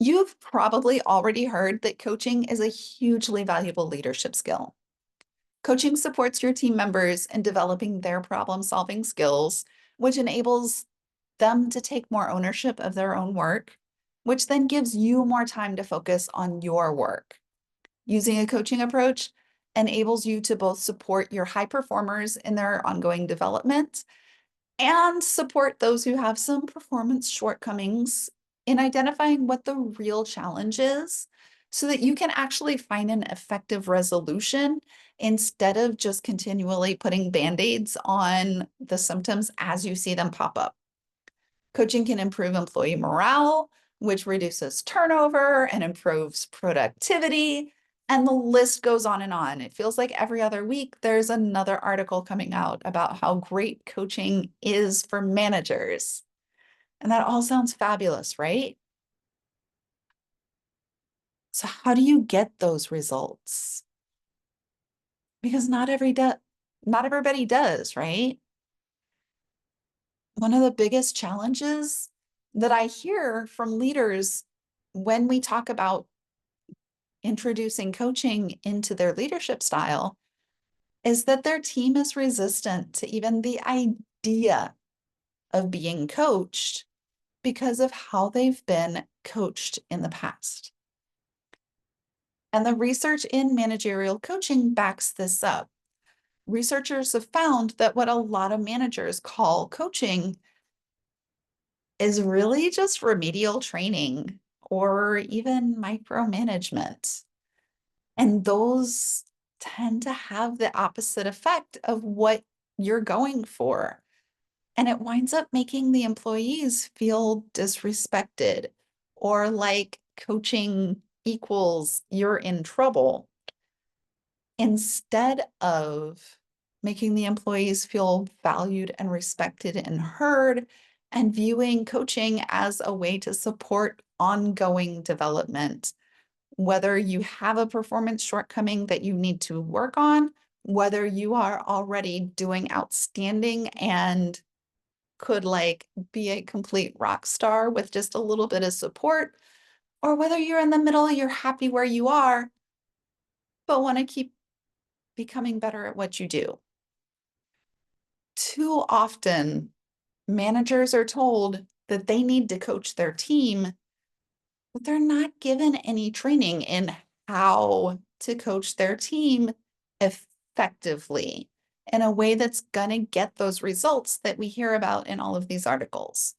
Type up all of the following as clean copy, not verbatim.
You've probably already heard that coaching is a hugely valuable leadership skill. Coaching supports your team members in developing their problem-solving skills, which enables them to take more ownership of their own work, which then gives you more time to focus on your work. Using a coaching approach enables you to both support your high performers in their ongoing development and support those who have some performance shortcomings in identifying what the real challenge is so that you can actually find an effective resolution instead of just continually putting band-aids on the symptoms as you see them pop up. Coaching can improve employee morale, which reduces turnover and improves productivity. And the list goes on and on. It feels like every other week there's another article coming out about how great coaching is for managers. And that all sounds fabulous, right? So how do you get those results? Because not everybody does, right? One of the biggest challenges that I hear from leaders when we talk about introducing coaching into their leadership style is that their team is resistant to even the idea of being coached because of how they've been coached in the past. And the research in managerial coaching backs this up. Researchers have found that what a lot of managers call coaching is really just remedial training or even micromanagement. And those tend to have the opposite effect of what you're going for. And it winds up making the employees feel disrespected or like coaching equals you're in trouble instead of making the employees feel valued and respected and heard and viewing coaching as a way to support ongoing development. Whether you have a performance shortcoming that you need to work on, whether you are already doing outstanding and could like be a complete rock star with just a little bit of support, or whether you're in the middle, you're happy where you are, but want to keep becoming better at what you do. Too often, managers are told that they need to coach their team, but they're not given any training in how to coach their team effectively in a way that's going to get those results that we hear about in all of these articles.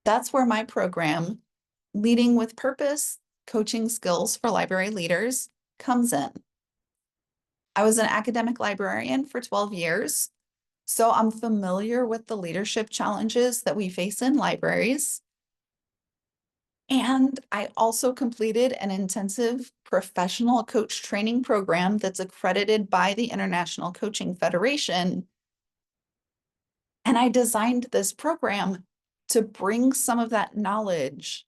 That's where my program, Leading with Purpose, Coaching Skills for Library Leaders, comes in. I was an academic librarian for 12 years, so I'm familiar with the leadership challenges that we face in libraries. And I also completed an intensive professional coach training program that's accredited by the International Coaching Federation. And I designed this program to bring some of that knowledge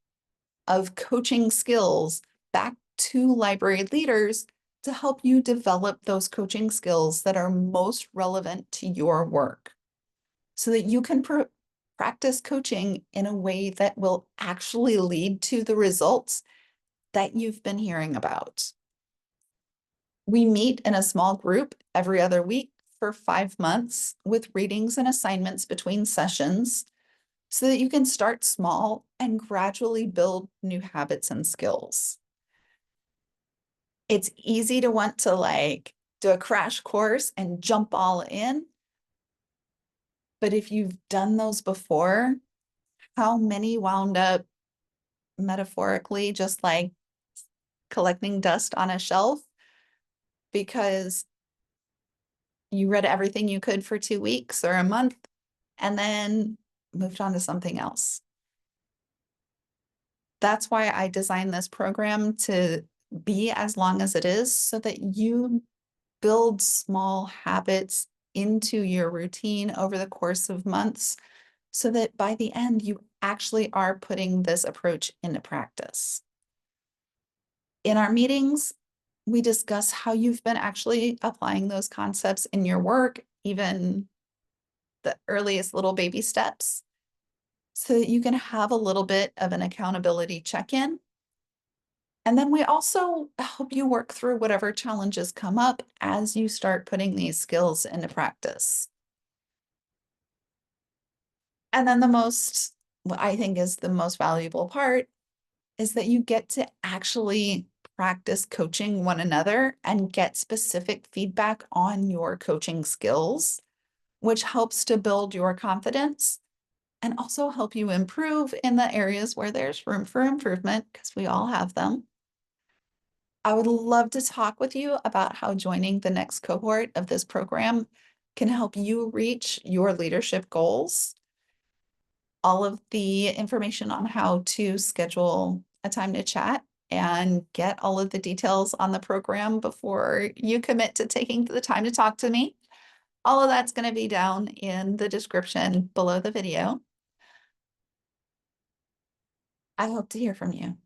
of coaching skills back to library leaders to help you develop those coaching skills that are most relevant to your work so that you can practice coaching in a way that will actually lead to the results that you've been hearing about. We meet in a small group every other week for 5 months with readings and assignments between sessions so that you can start small and gradually build new habits and skills. It's easy to want to like do a crash course and jump all in. But if you've done those before, how many wound up metaphorically just like collecting dust on a shelf because you read everything you could for 2 weeks or a month and then moved on to something else? That's why I designed this program to be as long as it is so that you build small habits into your routine over the course of months so that by the end you actually are putting this approach into practice. In our meetings, we discuss how you've been actually applying those concepts in your work, even the earliest little baby steps. so that you can have a little bit of an accountability check-in. And then we also help you work through whatever challenges come up as you start putting these skills into practice. And then what I think is the most valuable part is that you get to actually practice coaching one another and get specific feedback on your coaching skills, which helps to build your confidence and also help you improve in the areas where there's room for improvement, because we all have them. I would love to talk with you about how joining the next cohort of this program can help you reach your leadership goals. All of the information on how to schedule a time to chat and get all of the details on the program before you commit to taking the time to talk to me. All of that's going to be down in the description below the video. I hope to hear from you.